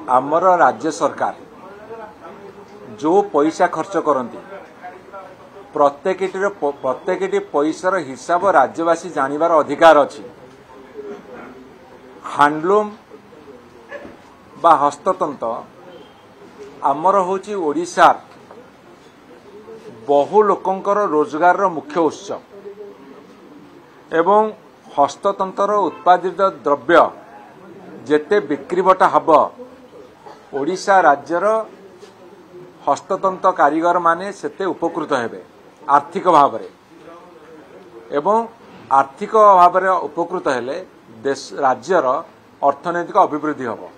आमर राज्य सरकार जो पैसा खर्च करती प्रत्येकटी पैसार हिसाब राज्यवासी जानिबार अधिकार अच्छी। हैंडलूम बा हस्ततंत्र आमर होची ओडिशार बहु लोकंकर रोजगार मुख्य उत्स एवं हस्ततंत्र उत्पादित द्रव्य जेते बिक्री बटा हब ओडिशा राज्यर हस्ततंत्र कारीगर माने सेते उपकृत हेबे आर्थिक भाव एवं आर्थिक भाव उपकृत हेले देश राज्यर अर्थनैतिक अभिवृद्धि हब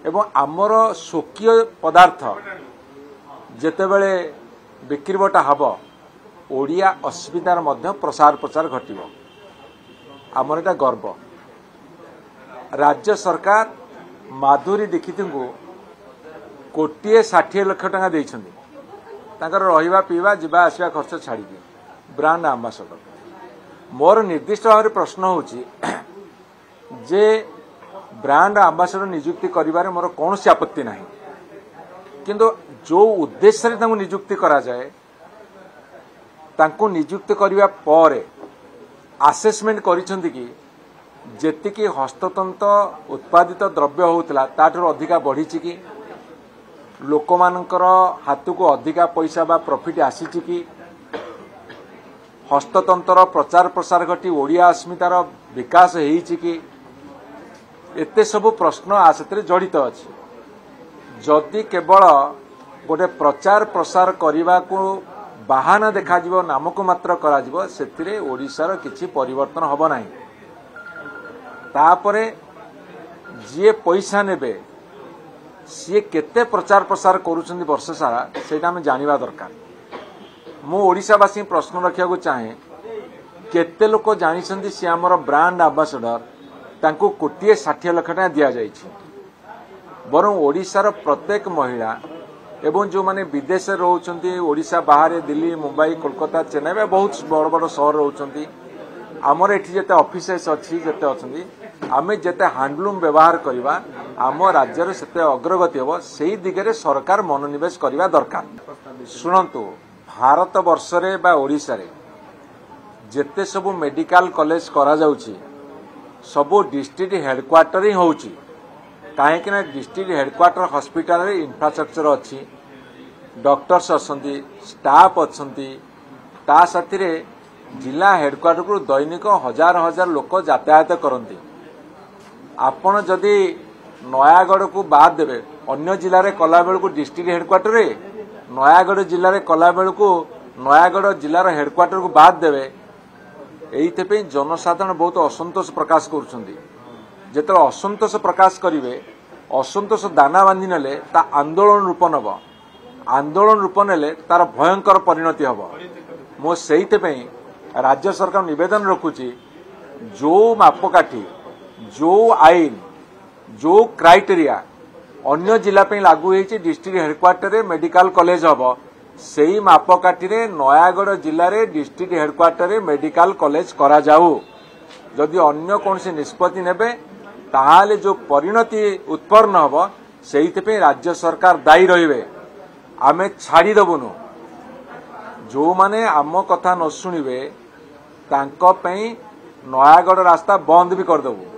एवं आमर स्वकीय पदार्थ जेतेबेले बिक्री बटा हब ओडिया अस्मितार मध्य प्रसार प्रचार घटिबो। आमर एटा गर्व। राज्य सरकार माधुरी दीक्षित को 1,60,00,000 टका देइछन्ती तांकर रहिबा पीवा जिबा आसिबा खर्च छाड़ी ब्रांड आंबासडर। मोर निर्दिष्ट भाव प्रश्न होची जे ब्रांड आंबासडर नियुक्ति करिबारे मोर कोनोसी आपत्ति नाही, किंतु जो उद्देश्य रे तांको नियुक्ति करा जाए तांको नियुक्ति करिबा परे असेसमेंट करिसन्ती कि जेतिकी हस्ततंत्र उत्पादित द्रव्य होउतला ताठर अधिका बढ़ीची कि लोकमानकर हाथ को अधिका पैसा बा प्रॉफिट आसीची कि हस्ततंत्र प्रचार प्रसार घटी ओडिया अस्मितार विकास हेइची कि एते सब प्रश्न आसते जड़ित अछि। जदि केवल गोटे प्रचार प्रसार करने को बाहाना देखा नामक मात्र करा सेतिरे ओडिशार किछि परिवर्तन हब नाही। तापरे जी पैसा नेबे सी केते प्रचार प्रसार करुछन्ति वर्ष सारा सेटा हम जानिबा दरकार। मु ओडिशावासी प्रश्न रखिया को चाहे केते लोक जानिछन्ति सी हमर ब्रांड एम्बेसडर तांको 1,60,00,000 टका दिया जाइछि। बरं ओडिशार प्रत्येक महिला एवं जो माने विदेश रोचंती ओडिशा बाहर दिल्ली मुंबई कोलकाता चेन्नई में बहुत बड़ बड़ सहर रोचंती आमर एठी जेते ऑफिसेस अछि जेते अछंती आमे जेते हैंडलूम व्यवहार करिबा आम राज्यर सेते अग्रगति होबो सेही दिगरे सरकार मनोनिवेश करिबा दरकार। सुनंतु भारत वर्ष रे बा ओडिशा रे जेते सब मेडिकल कॉलेज करा जाउची सब डिस्ट्रिक्ट हेडक्वार्टर ही होउची। कहीं डिस्ट्रिक्ट हेडक्वार्टर हॉस्पिटल रे इंफ्रास्ट्रक्चर अच्छी, डॉक्टर्स अच्छी, स्टाफ अच्छी, ता साथी रे जिला हेडक्वार्टर को दैनिक हजार हजार लोक यातायात करती। आपण जदि नयागढ़ को बाद देवे अन्य जिले में कला बेल को डिस्ट्रिक्ट हेडक्वार्टर रे नयागढ़ जिले में कला बेल को नयागढ़ जिलार हेडक्वार्टर को बाद देवे एइथे जनसाधारण बहुत असंतोष प्रकाश करुछन्ति। जेत असंतोष प्रकाश करेंगे असंतोष दाना बांधि नेले ता आंदोलन रूप नब आंदोलन रूप नेले तार भयंकर परिणति हम। मो से राज्य सरकार निवेदन रखुची जो मापकाठी जो आईन जो क्राइटेरिया अन्य जिला लागू होती डिस्ट्रिक्ट हेडक्वार्टर रे मेडिकल कॉलेज हम से मापकाठी रे नयागढ़ जिले में डिस्ट्रिक्ट हेडक्वार्टर रे मेडिकल कॉलेज करा जाऊ। जदि अन्य कौन से निष्पत्ति नेबे ताहाले जो परिणति उत्पन्न हम से राज्य सरकार दायी रहिबे। आमे छाड़ी दबुनु जो माने आम कथा न शुणिबे तांको पई नयागढ़ रास्ता बंद भी कर दबु।